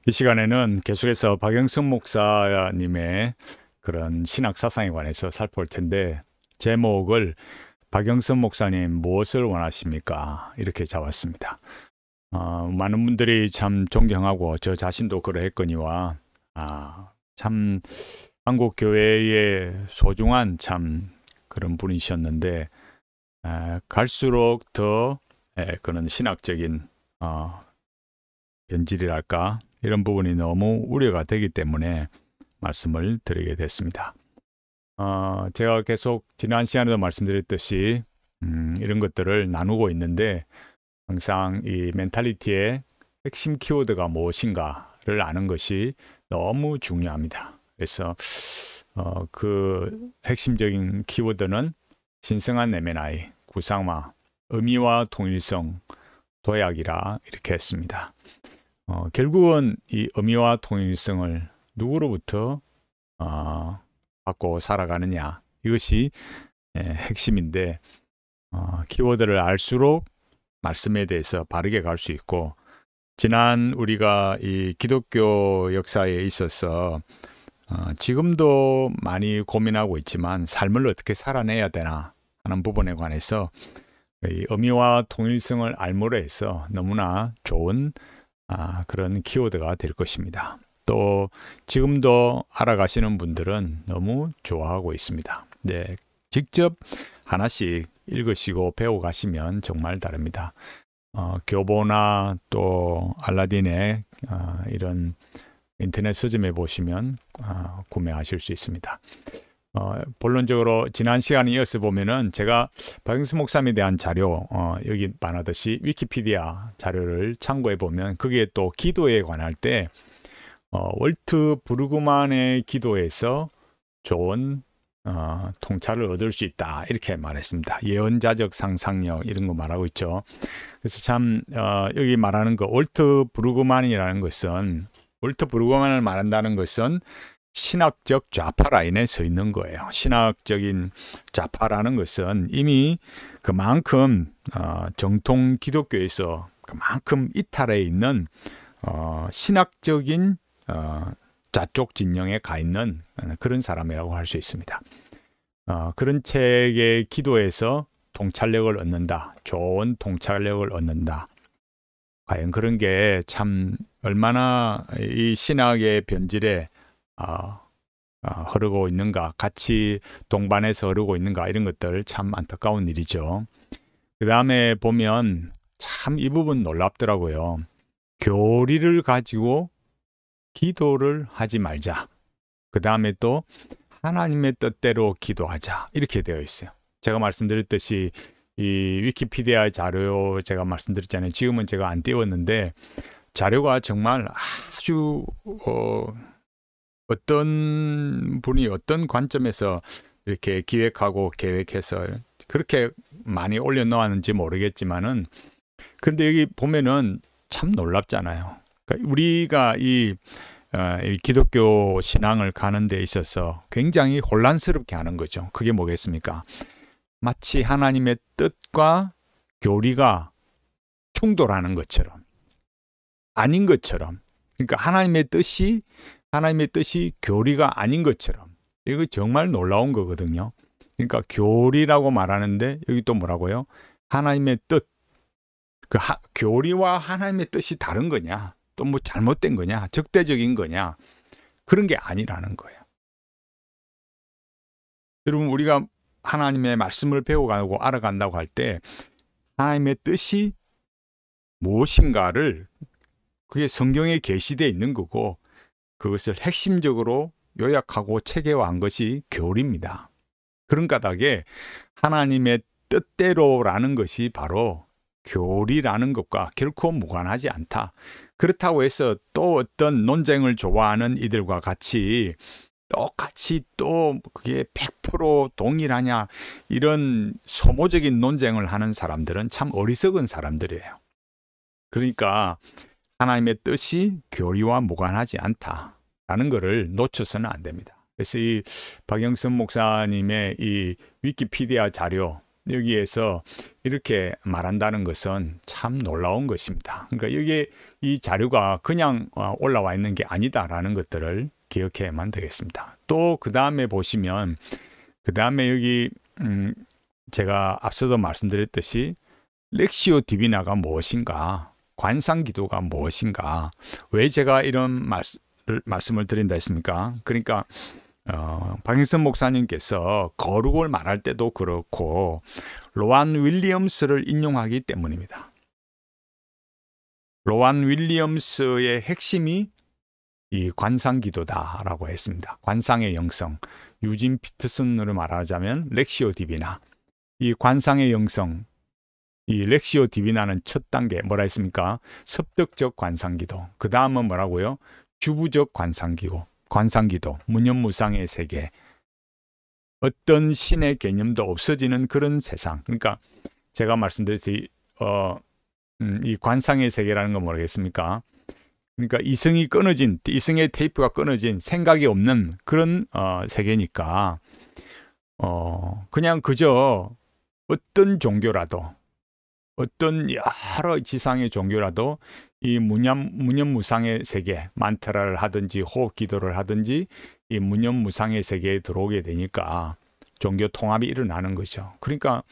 이 시간에는 계속해서 박영선 목사님의 그런 신학 사상에 관해서 살펴볼 텐데, 제목을 박영선 목사님 무엇을 원하십니까? 이렇게 잡았습니다. 많은 분들이 참 존경하고 저 자신도 그러했거니와 참 한국 교회의 소중한 참 그런 분이셨는데, 갈수록 더 그런 신학적인 변질이랄까 이런 부분이 너무 우려가 되기 때문에 말씀을 드리게 됐습니다. 제가 계속 지난 시간에도 말씀드렸듯이 이런 것들을 나누고 있는데, 항상 이 멘탈리티의 핵심 키워드가 무엇인가를 아는 것이 너무 중요합니다. 그래서 그 핵심적인 키워드는 신성한 M&I, 구상화, 의미와 통일성, 도약이라 이렇게 했습니다. 결국은 이 의미와 통일성을 누구로부터 받고 살아가느냐, 이것이 핵심인데, 키워드를 알수록 말씀에 대해서 바르게 갈 수 있고, 지난 우리가 이 기독교 역사에 있어서 지금도 많이 고민하고 있지만 삶을 어떻게 살아내야 되나 하는 부분에 관해서 이 의미와 통일성을 알므로 해서 너무나 좋은 그런 키워드가 될 것입니다. 또 지금도 알아가시는 분들은 너무 좋아하고 있습니다. 네, 직접 하나씩 읽으시고 배워가시면 정말 다릅니다. 교보나 또 알라딘의 이런 인터넷 서점에 보시면 구매하실 수 있습니다. 본론적으로 지난 시간에 이어서 보면은 제가 박영선 목사님에 대한 자료 여기 말하듯이 위키피디아 자료를 참고해 보면 거기에 또 기도에 관할 때 월트 브루그만의 기도에서 좋은 통찰을 얻을 수 있다 이렇게 말했습니다. 예언자적 상상력 이런 거 말하고 있죠. 그래서 참 여기 말하는 거 월트 브루그만이라는 것은, 월트 브루그만을 말한다는 것은 신학적 좌파 라인에 서 있는 거예요. 신학적인 좌파라는 것은 이미 그만큼 정통 기독교에서 그만큼 이탈해 있는 신학적인 좌쪽 진영에 가 있는 그런 사람이라고 할 수 있습니다. 그런 책의 기도에서 통찰력을 얻는다, 좋은 통찰력을 얻는다. 과연 그런 게 참 얼마나 이 신학의 변질에 흐르고 있는가, 같이 동반해서 흐르고 있는가, 이런 것들 참 안타까운 일이죠. 그 다음에 보면 참 이 부분 놀랍더라고요. 교리를 가지고 기도를 하지 말자. 그 다음에 또 하나님의 뜻대로 기도하자. 이렇게 되어 있어요. 제가 말씀드렸듯이 이 위키피디아 자료 제가 말씀드렸잖아요. 지금은 제가 안 띄웠는데 자료가 정말 아주 어떤 분이 어떤 관점에서 이렇게 기획하고 계획해서 그렇게 많이 올려놓았는지 모르겠지만은, 근데 여기 보면은 참 놀랍잖아요. 그러니까 우리가 이 기독교 신앙을 가는 데 있어서 굉장히 혼란스럽게 하는 거죠. 그게 뭐겠습니까? 마치 하나님의 뜻과 교리가 충돌하는 것처럼, 아닌 것처럼, 그러니까 하나님의 뜻이 교리가 아닌 것처럼, 이거 정말 놀라운 거거든요. 그러니까 교리라고 말하는데 여기 또 뭐라고요? 하나님의 뜻. 교리와 하나님의 뜻이 다른 거냐? 또 뭐 잘못된 거냐? 적대적인 거냐? 그런 게 아니라는 거예요. 여러분, 우리가 하나님의 말씀을 배워가고 알아간다고 할 때 하나님의 뜻이 무엇인가를, 그게 성경에 계시되어 있는 거고, 그것을 핵심적으로 요약하고 체계화한 것이 교리입니다. 그런 까닭에 하나님의 뜻대로라는 것이 바로 교리라는 것과 결코 무관하지 않다. 그렇다고 해서 또 어떤 논쟁을 좋아하는 이들과 같이 똑같이 또 그게 100% 동일하냐, 이런 소모적인 논쟁을 하는 사람들은 참 어리석은 사람들이에요. 그러니까 하나님의 뜻이 교리와 무관하지 않다라는 것을 놓쳐서는 안 됩니다. 그래서 이 박영선 목사님의 이 위키피디아 자료, 여기에서 이렇게 말한다는 것은 참 놀라운 것입니다. 그러니까 여기에 이 자료가 그냥 올라와 있는 게 아니다라는 것들을 기억해야만 되겠습니다. 또 그 다음에 보시면 그 다음에 여기 제가 앞서도 말씀드렸듯이 렉시오 디비나가 무엇인가, 관상기도가 무엇인가, 왜 제가 이런 말씀을 드린다 했습니까? 그러니까 박인선 목사님께서 거룩을 말할 때도 그렇고 로안 윌리엄스를 인용하기 때문입니다. 로안 윌리엄스의 핵심이 이 관상기도다라고 했습니다. 관상의 영성, 유진 피터슨으로 말하자면 렉시오 디비나. 이 관상의 영성, 이 렉시오 디비나는 첫 단계 뭐라 했습니까? 섭득적 관상기도. 그 다음은 뭐라고요? 주부적 관상기도, 무념무상의 세계. 어떤 신의 개념도 없어지는 그런 세상. 그러니까 제가 말씀드렸듯이 이 관상의 세계라는 건 뭐겠습니까? 그러니까 이성의 테이프가 끊어진 생각이 없는 그런 세계니까 그냥 그저 어떤 종교라도, 어떤 여러 지상의 종교라도 이 무념무상의 세계, 만트라를 하든지 호흡 기도를 하든지 이 무념무상의 세계에 들어오게 되니까 종교 통합이 일어나는 거죠. 그러니까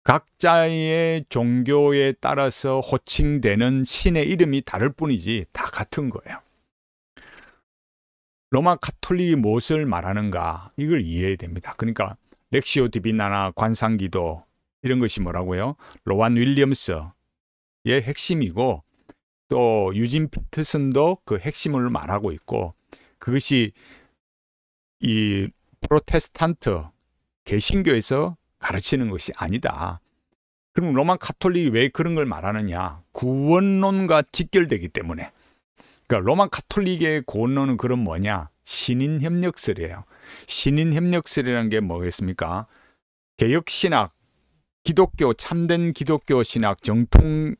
각자의 종교에 따라서 호칭되는 신의 이름이 다를 뿐이지 다 같은 거예요. 로마 가톨릭이 무엇을 말하는가, 이걸 이해해야 됩니다. 그러니까 렉시오 디비나나 관상기도 이런 것이 뭐라고요? 로안 윌리엄스의 핵심이고 또 유진 피터슨도 그 핵심을 말하고 있고, 그것이 이 프로테스탄트 개신교에서 가르치는 것이 아니다. 그럼 로만 가톨릭이 왜 그런 걸 말하느냐? 구원론과 직결되기 때문에. 그러니까 로만 가톨릭의 구원론은 그럼 뭐냐? 신인협력설이에요. 신인협력설이라는 게 뭐겠습니까? 개혁신학, 기독교, 참된 기독교 신학, 정통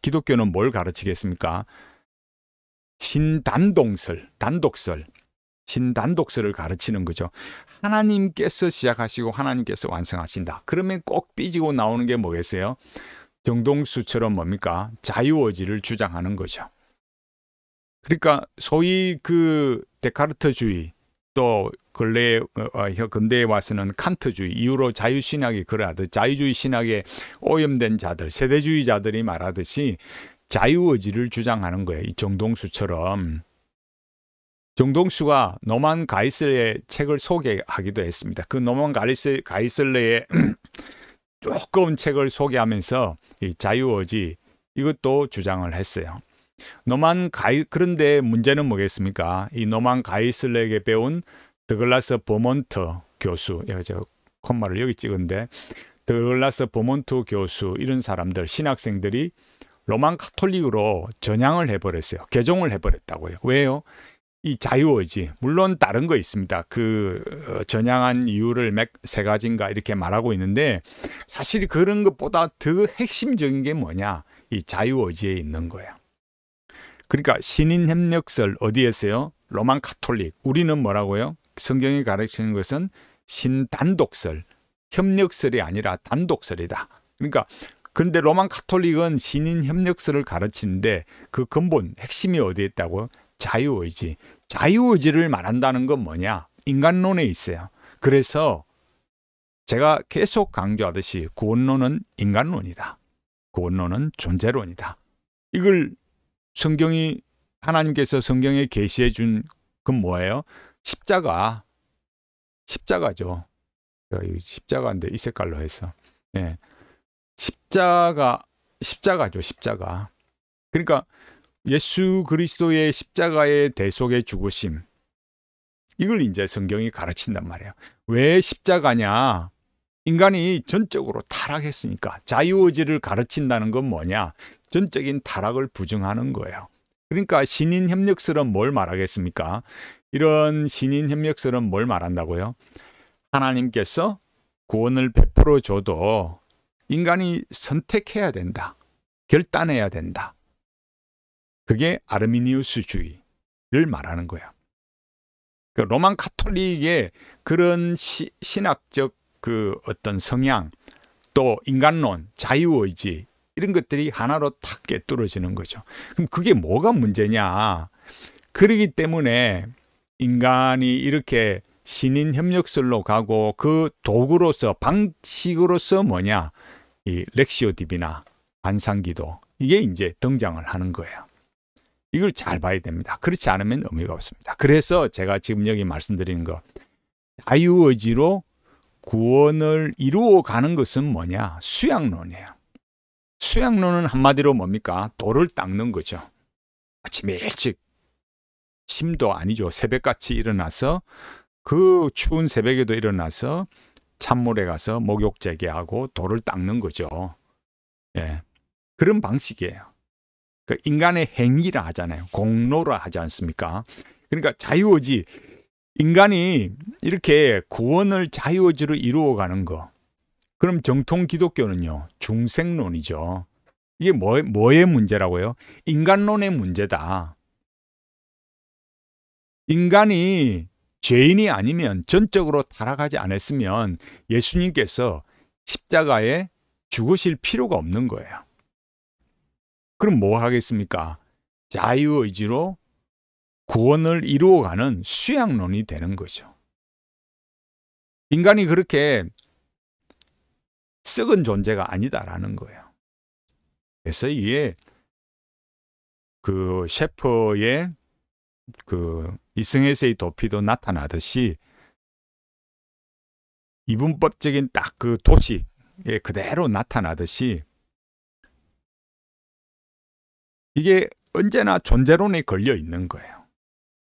기독교는 뭘 가르치겠습니까? 단독설을 가르치는 거죠. 하나님께서 시작하시고 하나님께서 완성하신다. 그러면 꼭 삐지고 나오는 게 뭐겠어요? 정동수처럼 뭡니까? 자유의지를 주장하는 거죠. 그러니까 소위 그 데카르트주의, 또 근대에 와서는 칸트주의, 이후로 자유신학이 그러하듯 자유주의 신학에 오염된 자들, 세대주의자들이 말하듯이 자유의지를 주장하는 거예요. 이 정동수처럼. 정동수가 노만 가이슬레의 책을 소개하기도 했습니다. 그 노만 가이슬레의 두꺼운 책을 소개하면서 이 자유의지 이것도 주장을 했어요. 그런데 문제는 뭐겠습니까? 이 노만 가이슬레에게 배운 더글라스 버몬트 교수, 제가 콤마를 여기 찍은데 더글라스 버몬트 교수, 이런 사람들, 신학생들이 로만 가톨릭으로 전향을 해버렸어요. 개종을 해버렸다고요. 왜요? 이 자유의지, 물론 다른 거 있습니다. 그 전향한 이유를 세 가지인가 이렇게 말하고 있는데, 사실 그런 것보다 더 핵심적인 게 뭐냐? 이 자유의지에 있는 거예요. 그러니까 신인협력설 어디에서요? 로만 가톨릭. 우리는 뭐라고요? 성경이 가르치는 것은 신단독설, 협력설이 아니라 단독설이다. 그러니까 그런데 로만 가톨릭은 신인협력설을 가르치는데 그 근본, 핵심이 어디에 있다고요? 자유의지. 자유의지를 말한다는 건 뭐냐? 인간론에 있어요. 그래서 제가 계속 강조하듯이 구원론은 인간론이다. 구원론은 존재론이다. 이걸 하나님께서 성경에 계시해 준 건 뭐예요? 십자가죠. 십자가인데 이 색깔로 해서. 예. 십자가죠, 십자가. 그러니까 예수 그리스도의 십자가의 대속의 죽으심, 이걸 이제 성경이 가르친단 말이에요. 왜 십자가냐? 인간이 전적으로 타락했으니까. 자유의지를 가르친다는 건 뭐냐? 전적인 타락을 부정하는 거예요. 그러니까 신인협력설은 뭘 말하겠습니까? 이런 신인협력설은 뭘 말한다고요? 하나님께서 구원을 베풀어 줘도 인간이 선택해야 된다. 결단해야 된다. 그게 아르미니우스주의를 말하는 거야. 그러니까 로만 가톨릭의 그런 신학적 그 어떤 성향, 또 인간론, 자유의지 이런 것들이 하나로 탁 꿰뚫어지는 거죠. 그럼 그게 뭐가 문제냐? 그러기 때문에 인간이 이렇게 신인 협력설로 가고 그 도구로서 방식으로서 뭐냐? 이 렉시오 디비나 관상기도 이게 이제 등장을 하는 거예요. 이걸 잘 봐야 됩니다. 그렇지 않으면 의미가 없습니다. 그래서 제가 지금 여기 말씀드리는 거 자유의지로 구원을 이루어가는 것은 뭐냐? 수양론이에요. 수양론은 한마디로 뭡니까? 돌을 닦는 거죠. 아침에 일찍 침도 아니죠. 새벽같이 일어나서 그 추운 새벽에도 일어나서 찬물에 가서 목욕 재개하고 돌을 닦는 거죠. 예, 그런 방식이에요. 그 인간의 행위라 하잖아요. 공로라 하지 않습니까? 그러니까 자유의지, 인간이 이렇게 구원을 자유의지로 이루어가는 거. 그럼 정통 기독교는요, 중생론이죠. 이게 뭐의 문제라고요? 인간론의 문제다. 인간이 죄인이 아니면, 전적으로 타락하지 않았으면 예수님께서 십자가에 죽으실 필요가 없는 거예요. 그럼 뭐 하겠습니까? 자유의지로 구원을 이루어가는 수양론이 되는 거죠. 인간이 그렇게 썩은 존재가 아니다라는 거예요. 그래서 이게 그 셰퍼의 그 이승에서의 도피도 나타나듯이 이분법적인 딱 그 도식에 그대로 나타나듯이 이게 언제나 존재론에 걸려 있는 거예요.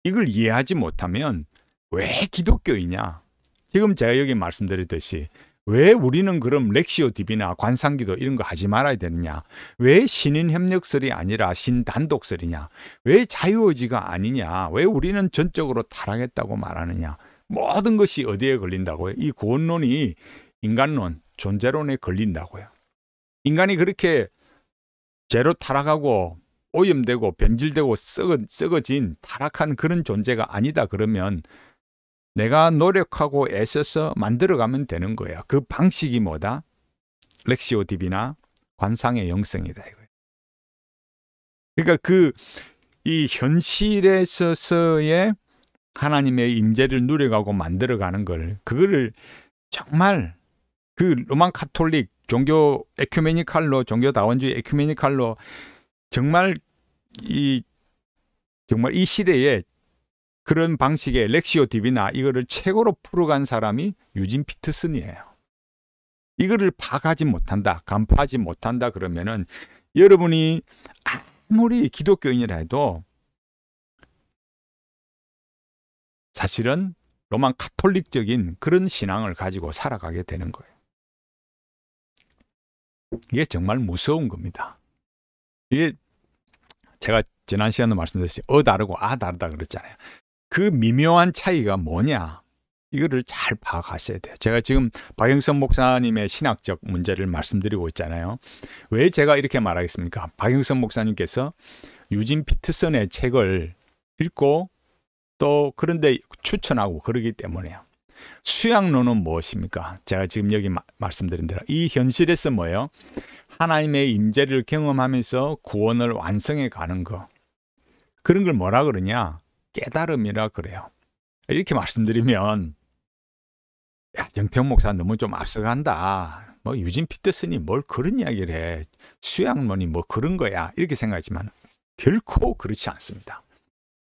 이걸 이해하지 못하면 왜 기독교이냐? 지금 제가 여기 말씀드렸듯이 왜 우리는 그럼 렉시오 디비나 관상기도 이런 거 하지 말아야 되느냐? 왜 신인 협력설이 아니라 신단독설이냐? 왜 자유의지가 아니냐? 왜 우리는 전적으로 타락했다고 말하느냐? 모든 것이 어디에 걸린다고요? 이 구원론이 인간론, 존재론에 걸린다고요. 인간이 그렇게 죄로 타락하고 오염되고 변질되고 썩어진 타락한 그런 존재가 아니다 그러면 내가 노력하고 애써서 만들어가면 되는 거예요. 그 방식이 뭐다? 렉시오 디비나 관상의 영성이다 이거예요. 그러니까 이 현실에서의 하나님의 임재를 누려가고 만들어가는 그거를 정말 그 로만 카톨릭 종교 에큐메니칼로, 종교 다원주의 에큐메니칼로 정말 이 시대에 그런 방식의 렉시오 디비나 이거를 최고로 풀어간 사람이 유진 피터슨이에요. 이거를 파악하지 못한다, 간파하지 못한다 그러면은 여러분이 아무리 기독교인이라 해도 사실은 로만 카톨릭적인 그런 신앙을 가지고 살아가게 되는 거예요. 이게 정말 무서운 겁니다. 이게 제가 지난 시간에 말씀드렸듯이 다르고 다르다 그랬잖아요. 그 미묘한 차이가 뭐냐? 이거를 잘 파악하셔야 돼요. 제가 지금 박영선 목사님의 신학적 문제를 말씀드리고 있잖아요. 왜 제가 이렇게 말하겠습니까? 박영선 목사님께서 유진 피터슨의 책을 읽고 또 그런데 추천하고 그러기 때문에요. 수양론은 무엇입니까? 제가 지금 여기 말씀드린 대로 이 현실에서 뭐예요? 하나님의 임재를 경험하면서 구원을 완성해 가는 거. 그런 걸 뭐라 그러냐? 깨달음이라 그래요. 이렇게 말씀드리면 정태영 목사 너무 좀 앞서간다. 유진 피터슨이 뭘 그런 이야기를 해. 수양론이 뭐 그런 거야. 이렇게 생각하지만 결코 그렇지 않습니다.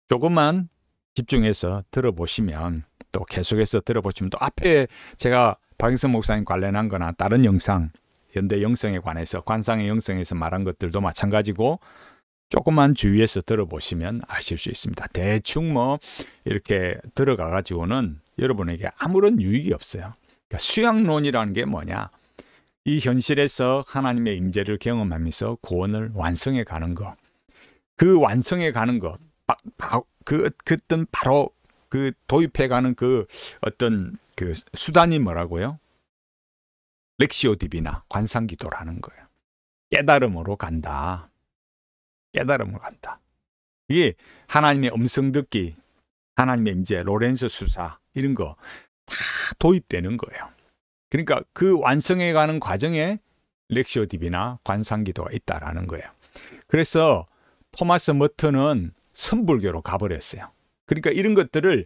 조금만 집중해서 들어보시면 또 계속해서 들어보시면 또 앞에 제가 박영선 목사님 관련한 거나 다른 영상 현대 영성에 관해서 관상의 영성에서 말한 것들도 마찬가지고 조금만 주의해서 들어보시면 아실 수 있습니다. 대충 이렇게 들어가 가지고는 여러분에게 아무런 유익이 없어요. 그러니까 수양론이라는 게 뭐냐? 이 현실에서 하나님의 임재를 경험하면서 구원을 완성해 가는 거. 그 완성해 가는 거. 어떤 바로 그 도입해 가는 그 어떤 그 수단이 뭐라고요? 렉시오 디비나 관상기도라는 거예요. 깨달음으로 간다. 깨달음으로 간다. 이게 하나님의 음성 듣기, 하나님의 임재, 로렌스 수사 이런 거 다 도입되는 거예요. 그러니까 그 완성해가는 과정에 렉시오 디비나 관상기도가 있다라는 거예요. 그래서 토마스 머튼은 선불교로 가버렸어요. 그러니까 이런 것들을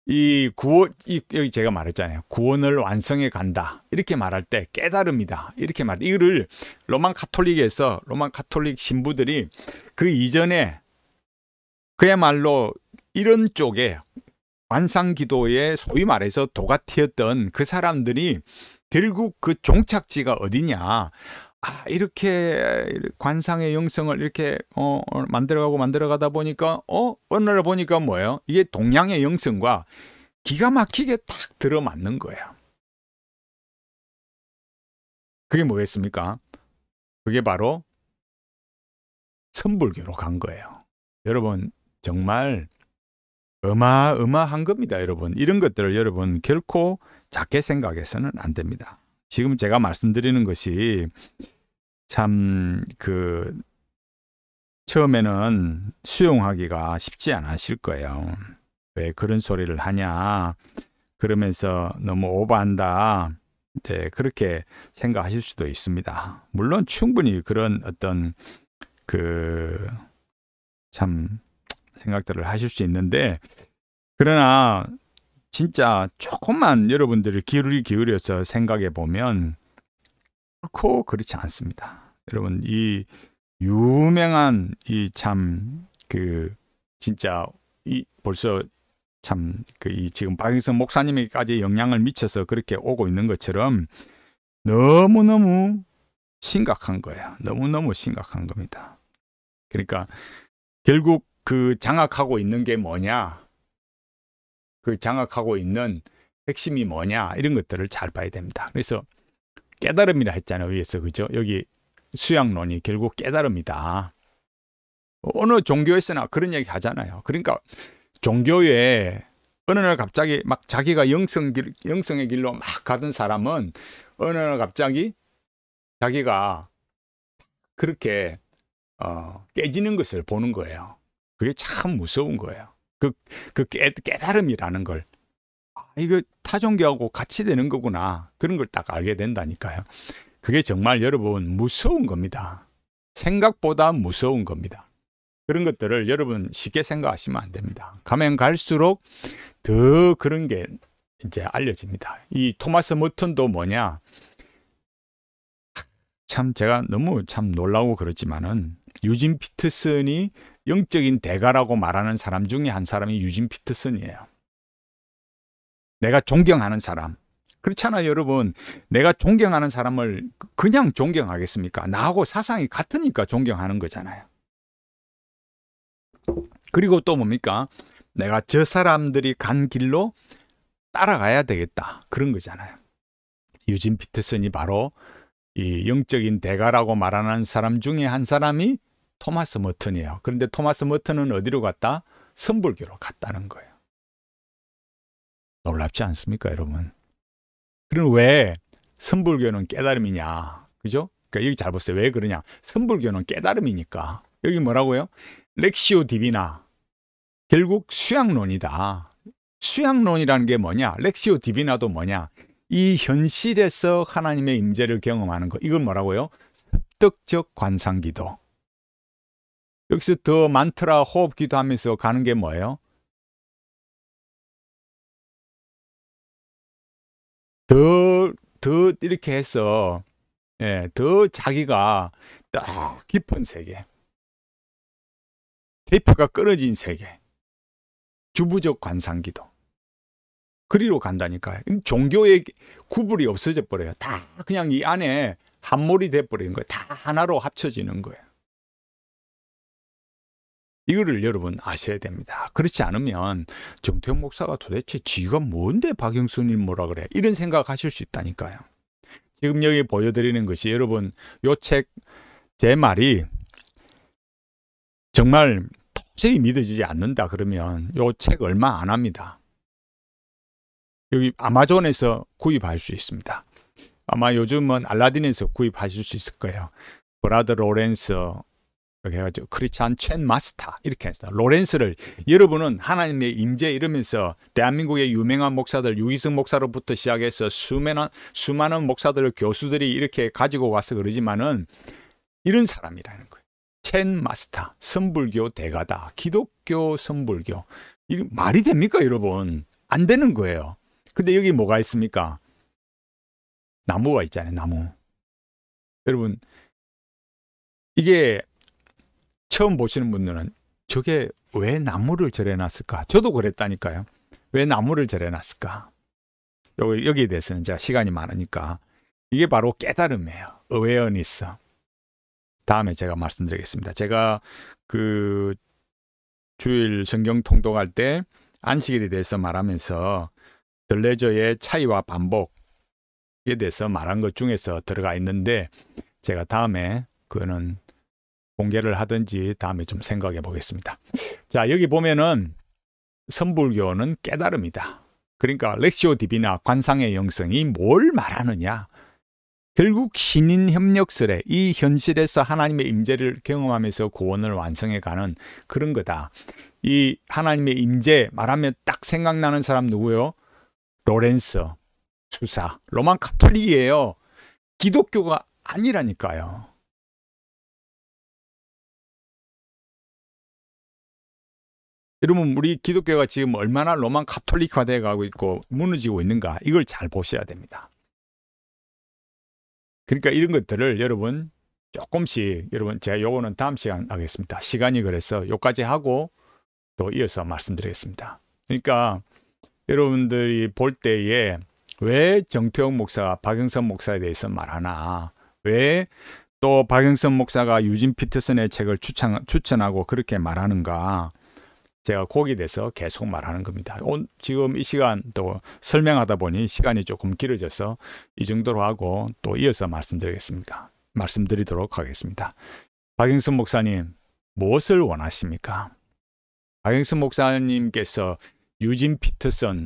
여기 제가 말했잖아요. 구원을 완성해 간다. 이렇게 말할 때 깨달음이다. 이렇게 이거를 로만 카톨릭 신부들이 그 이전에 그야말로 이런 쪽에 관상기도에 소위 말해서 도가티였던 그 사람들이 결국 그 종착지가 어디냐. 이렇게 관상의 영성을 이렇게 만들어가다 보니까 어느 날 보니까 뭐예요? 이게 동양의 영성과 기가 막히게 탁 들어맞는 거예요. 그게 뭐겠습니까? 그게 바로 선불교로 간 거예요. 여러분 정말 어마어마한 겁니다. 여러분 이런 것들을 여러분 결코 작게 생각해서는 안 됩니다. 지금 제가 말씀드리는 것이 참 처음에는 수용하기가 쉽지 않으실 거예요. 왜 그런 소리를 하냐 그러면서 너무 오버한다. 네, 그렇게 생각하실 수도 있습니다. 물론 충분히 그런 어떤 참 생각들을 하실 수 있는데, 그러나 진짜 조금만 여러분들이 기울여서 생각해 보면 결코 그렇지 않습니다. 여러분 이 유명한 진짜 벌써 지금 박영선 목사님에게까지 영향을 미쳐서 그렇게 오고 있는 것처럼 너무너무 심각한 거예요. 너무너무 심각한 겁니다. 그러니까 결국 그 장악하고 있는 게 뭐냐? 그 장악하고 있는 핵심이 뭐냐? 이런 것들을 잘 봐야 됩니다. 그래서 깨달음이라 했잖아요. 위에서. 그죠? 여기 수양론이 결국 깨달음이다. 어느 종교에서나 그런 얘기 하잖아요. 그러니까 종교에 어느 날 갑자기 막 자기가 영성의 길로 막 가던 사람은 어느 날 갑자기 자기가 그렇게 깨지는 것을 보는 거예요. 그게 참 무서운 거예요. 깨달음이라는 걸. 이거 타 종교하고 같이 되는 거구나. 그런 걸 딱 알게 된다니까요. 그게 정말 여러분 무서운 겁니다. 생각보다 무서운 겁니다. 그런 것들을 여러분 쉽게 생각하시면 안 됩니다. 가면 갈수록 더 그런 게 이제 알려집니다. 이 토마스 머튼도 뭐냐? 참 제가 너무 참 놀라고 그렇지만은 유진 피터슨이 영적인 대가라고 말하는 사람 중에 한 사람이 유진 피터슨이에요. 내가 존경하는 사람. 그렇잖아요, 여러분. 내가 존경하는 사람을 그냥 존경하겠습니까? 나하고 사상이 같으니까 존경하는 거잖아요. 그리고 또 뭡니까? 내가 저 사람들이 간 길로 따라가야 되겠다. 그런 거잖아요. 유진 피터슨이 바로 이 영적인 대가라고 말하는 사람 중에 한 사람이 토마스 머튼이에요. 그런데 토마스 머튼은 어디로 갔다? 선불교로 갔다는 거예요. 놀랍지 않습니까, 여러분? 그럼 왜 선불교는 깨달음이냐? 그죠? 그러니까 여기 잘 보세요. 왜 그러냐? 선불교는 깨달음이니까. 여기 뭐라고요? 렉시오 디비나. 결국 수양론이다. 수양론이라는 게 뭐냐? 렉시오 디비나도 뭐냐? 이 현실에서 하나님의 임재를 경험하는 거. 이건 뭐라고요? 습득적 관상기도. 여기서 더 만트라 호흡기도 하면서 가는 게 뭐예요? 더 이렇게 해서 더 자기가 딱 깊은 세계, 대표가 끊어진 세계, 주부적 관상기도 그리로 간다니까요. 종교의 구분이 없어져 버려요. 다 그냥 이 안에 한몰이 돼버리는 거예요. 다 하나로 합쳐지는 거예요. 이거를 여러분 아셔야 됩니다. 그렇지 않으면 정태영 목사가 도대체 쥐가 뭔데 박영수님 뭐라 그래? 이런 생각하실 수 있다니까요. 지금 여기 보여드리는 것이 여러분 요 책 제 말이 정말 도저히 믿어지지 않는다 그러면 요 책 얼마 안 합니다. 여기 아마존에서 구입할 수 있습니다. 아마 요즘은 알라딘에서 구입하실 수 있을 거예요. 브라더 로렌스 이렇게 해가지고 크리스찬 첸 마스터 이렇게 했어요. 로렌스를 여러분은 하나님의 임재 이러면서 대한민국의 유명한 목사들 유기승 목사로부터 시작해서 수많은 목사들 교수들이 이렇게 가지고 와서 그러지만은 이런 사람이라는 거예요. 첸 마스터 선불교 대가다. 기독교 선불교. 이 말이 됩니까 여러분? 안 되는 거예요. 근데 여기 뭐가 있습니까? 나무가 있잖아요. 나무. 여러분 이게 처음 보시는 분들은 저게 왜 나무를 절해놨을까? 저도 그랬다니까요. 왜 나무를 절해놨을까? 여기에 대해서는 제가 시간이 많으니까 이게 바로 깨달음이에요. 어웨어니스. 다음에 제가 말씀드리겠습니다. 제가 그 주일 성경 통독할 때 안식일에 대해서 말하면서 들레저의 차이와 반복에 대해서 말한 것 중에서 들어가 있는데 제가 다음에 그거는 공개를 하든지 다음에 좀 생각해 보겠습니다. 자, 여기 보면은 선불교는 깨달음이다. 그러니까 렉시오 디비나 관상의 영성이 뭘 말하느냐? 결국 신인 협력설에 이 현실에서 하나님의 임재를 경험하면서 구원을 완성해가는 그런 거다. 이 하나님의 임재 말하면 딱 생각나는 사람 누구요? 로렌스 수사. 로만 카톨릭이에요. 기독교가 아니라니까요. 여러분 우리 기독교가 지금 얼마나 로만 카톨릭화되어 가고 있고 무너지고 있는가 이걸 잘 보셔야 됩니다. 그러니까 이런 것들을 여러분 조금씩 여러분 제가 요거는 다음 시간 하겠습니다. 시간이 그래서 요까지 하고 또 이어서 말씀드리겠습니다. 그러니까 여러분들이 볼 때에 왜 정태욱 목사가 박영선 목사에 대해서 말하나 왜 또 박영선 목사가 유진 피터슨의 책을 추천하고 그렇게 말하는가 제가 거기에 대해서 계속 말하는 겁니다. 지금 이 시간 또 설명하다 보니 시간이 조금 길어져서 이 정도로 하고 또 이어서 말씀드리도록 하겠습니다. 박영선 목사님, 무엇을 원하십니까? 박영선 목사님께서 유진 피터슨,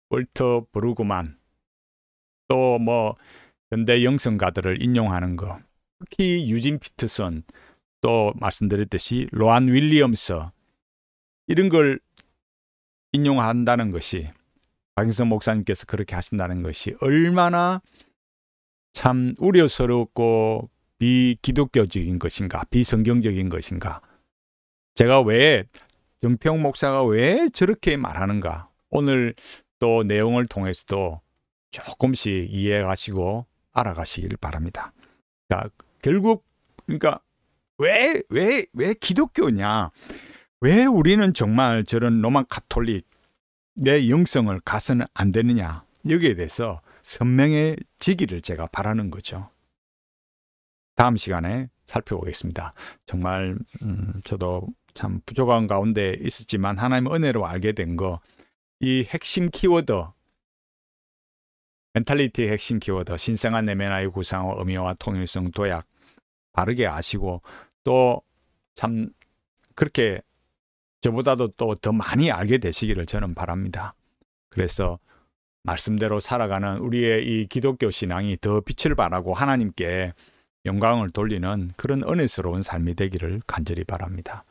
월터 브루그만, 또 뭐 현대 영성가들을 인용하는 거, 특히 유진 피터슨, 또 말씀드렸듯이 로안 윌리엄스, 이런 걸 인용한다는 것이 박영선 목사님께서 그렇게 하신다는 것이 얼마나 참 우려스럽고 비기독교적인 것인가 비성경적인 것인가. 제가 왜 정태욱 목사가 왜 저렇게 말하는가 오늘 또 내용을 통해서도 조금씩 이해하시고 알아가시길 바랍니다. 그러니까 결국 그러니까 왜 기독교냐, 왜 우리는 정말 저런 로만 카톨릭의 영성을 가서는 안 되느냐, 여기에 대해서 선명해지기를 제가 바라는 거죠. 다음 시간에 살펴보겠습니다. 정말 저도 참 부족한 가운데 있었지만 하나님의 은혜로 알게 된 거, 이 핵심 키워드, 멘탈리티의 핵심 키워드, 신성한 내면의 구상과 의미와 통일성, 도약 바르게 아시고 또 참 그렇게 저보다도 또 더 많이 알게 되시기를 저는 바랍니다. 그래서 말씀대로 살아가는 우리의 이 기독교 신앙이 더 빛을 발하고 하나님께 영광을 돌리는 그런 은혜스러운 삶이 되기를 간절히 바랍니다.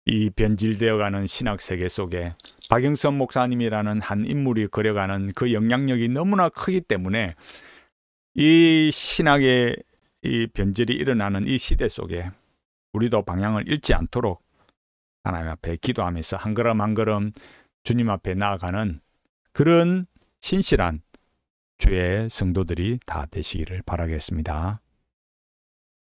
이 변질되어가는 신학 세계 속에 박영선 목사님이라는 한 인물이 그려가는 그 영향력이 너무나 크기 때문에 이 신학의 이 변질이 일어나는 이 시대 속에 우리도 방향을 잃지 않도록 하나님 앞에 기도하면서 한 걸음 한 걸음 주님 앞에 나아가는 그런 신실한 주의 성도들이 다 되시기를 바라겠습니다.